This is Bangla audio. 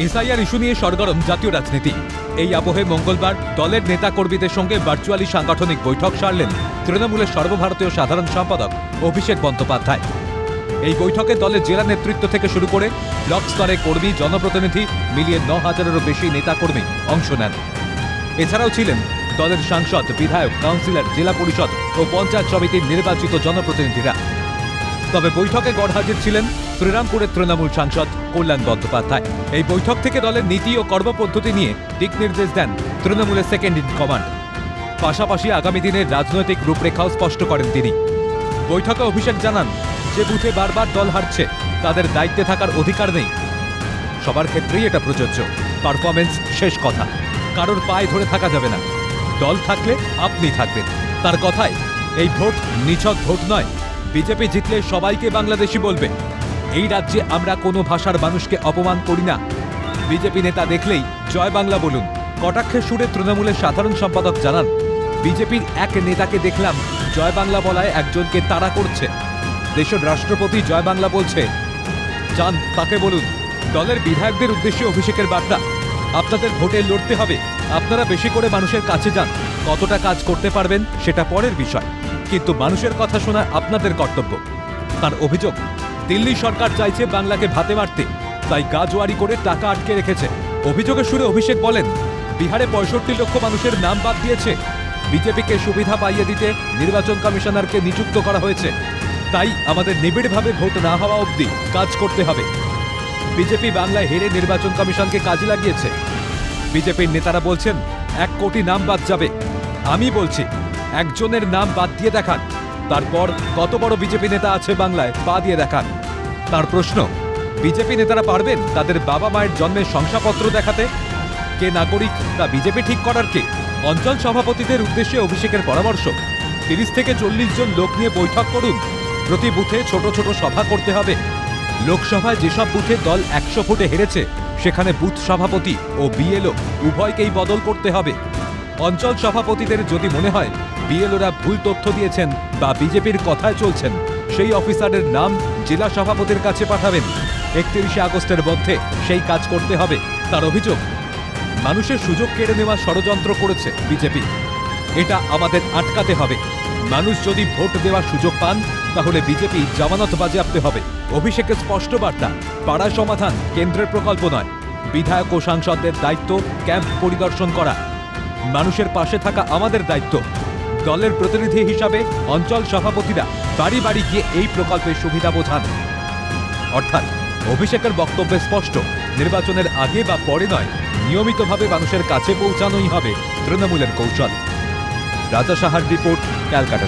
এসআইআর ইস্যু নিয়ে সরগরম জাতীয় রাজনীতি। এই আবহে মঙ্গলবার দলের নেতা কর্মীদের সঙ্গে ভার্চুয়ালি সাংগঠনিক বৈঠক সারলেন তৃণমূলের সর্বভারতীয় সাধারণ সম্পাদক অভিষেক বন্দ্যোপাধ্যায়। এই বৈঠকে দলের জেলা নেতৃত্ব থেকে শুরু করে ব্লক স্তরে কর্মী, জনপ্রতিনিধি মিলিয়ে ৯,০০০-এরও বেশি নেতাকর্মী অংশ নেন। এছাড়াও ছিলেন দলের সাংসদ, বিধায়ক, কাউন্সিলর, জেলা পরিষদ ও পঞ্চায়েত সমিতির নির্বাচিত জনপ্রতিনিধিরা। তবে বৈঠকে গড়হাজির ছিলেন শ্রীরামপুরের তৃণমূল সাংসদ কল্যাণ বন্দ্যোপাধ্যায়। এই বৈঠক থেকে দলের নীতি ও কর্মপদ্ধতি নিয়ে দিক নির্দেশ দেন তৃণমূলের সেকেন্ড ইন কমান্ড। পাশাপাশি আগামী দিনের রাজনৈতিক রূপরেখাও স্পষ্ট করেন তিনি। বৈঠকে অভিষেক জানান, যে বুথে বারবার দল হারছে তাদের দায়িত্বে থাকার অধিকার নেই। সবার ক্ষেত্রেই এটা প্রযোজ্য। পারফরমেন্স শেষ কথা, কারোর পায়ে ধরে থাকা যাবে না। দল থাকলে আপনি থাকবেন। তার কথায় এই ভোট নিছক ভোট নয়, বিজেপি জিতলে সবাইকে বাংলাদেশি বলবে। এই রাজ্যে আমরা কোনো ভাষার মানুষকে অপমান করি না। বিজেপি নেতা দেখলেই জয় বাংলা বলুন। কটাক্ষের সুরে তৃণমূলের সাধারণ সম্পাদক জানান, বিজেপির এক নেতাকে দেখলাম জয় বাংলা বলায় একজনকে তাড়া করছে। দেশের রাষ্ট্রপতি জয় বাংলা বলছে, যান তাকে বলুন। দলের বিধায়কদের উদ্দেশ্যে অভিষেকের বার্তা, আপনাদের ভোটে লড়তে হবে। আপনারা বেশি করে মানুষের কাছে যান। কতটা কাজ করতে পারবেন সেটা পরের বিষয়, কিন্তু মানুষের কথা শোনা আপনাদের কর্তব্য। তার অভিযোগ, দিল্লি সরকার চাইছে বাংলাকে ভাতে মারতে, তাই গাজোয়ারি করে টাকা আটকে রেখেছে। অভিযোগের সুরে অভিষেক বলেন, বিহারে ৬৫ লক্ষ মানুষের নাম বাদ দিয়েছে। বিজেপিকে সুবিধা পাইয়ে দিতে নির্বাচন কমিশনারকে নিযুক্ত করা হয়েছে। তাই আমাদের নিবিড়ভাবে ভোট না হওয়া অবধি কাজ করতে হবে। বিজেপি বাংলায় হেরে নির্বাচন কমিশনকে কাজে লাগিয়েছে। বিজেপির নেতারা বলছেন ১ কোটি নাম বাদ যাবে। আমি বলছি, একজনের নাম বাদ দিয়ে দেখান, তারপর কত বড় বিজেপি নেতা আছে বাংলায় পা দিয়ে দেখান। তার প্রশ্ন, বিজেপি নেতারা পারবেন তাদের বাবা মায়ের জন্মের শংসাপত্র দেখাতে? কে নাগরিক তা বিজেপি ঠিক করার কে? অঞ্চল সভাপতিদের উদ্দেশ্যে অভিষেকের পরামর্শ, ৩০ থেকে ৪০ জন লোক নিয়ে বৈঠক করুন। প্রতি বুথে ছোট ছোট সভা করতে হবে। লোকসভায় যেসব বুথে দল ১০০ ভোটে হেরেছে সেখানে বুথ সভাপতি ও বিএলও উভয়কেই বদল করতে হবে। অঞ্চল সভাপতিদের যদি মনে হয় বিএলওরা ভুল তথ্য দিয়েছেন বা বিজেপির কথায় চলছেন, সেই অফিসারের নাম জেলা সভাপতির কাছে পাঠাবেন। ৩১শে আগস্টের মধ্যে সেই কাজ করতে হবে। তার অভিযোগ, মানুষের সুযোগ কেড়ে নেওয়ার ষড়যন্ত্র করেছে বিজেপি। এটা আমাদের আটকাতে হবে। মানুষ যদি ভোট দেওয়ার সুযোগ পান তাহলে বিজেপি জামানত বাজেয়াপ্তে হবে। অভিষেকের স্পষ্ট বার্তা, পাড়া সমাধান কেন্দ্রের প্রকল্প নয়। বিধায়ক ও সাংসদদের দায়িত্ব ক্যাম্প পরিদর্শন করা। মানুষের পাশে থাকা আমাদের দায়িত্ব। দলের প্রতিনিধি হিসাবে অঞ্চল সভাপতিরা বাড়ি বাড়ি গিয়ে এই প্রকল্পের সুবিধা বোঝান। অর্থাৎ অভিষেকের বক্তব্যে স্পষ্ট, নির্বাচনের আগে বা পরে নয়, নিয়মিতভাবে মানুষের কাছে পৌঁছানোই হবে তৃণমূলের কৌশল। রাজা সাহার রিপোর্ট, ক্যালকাটা।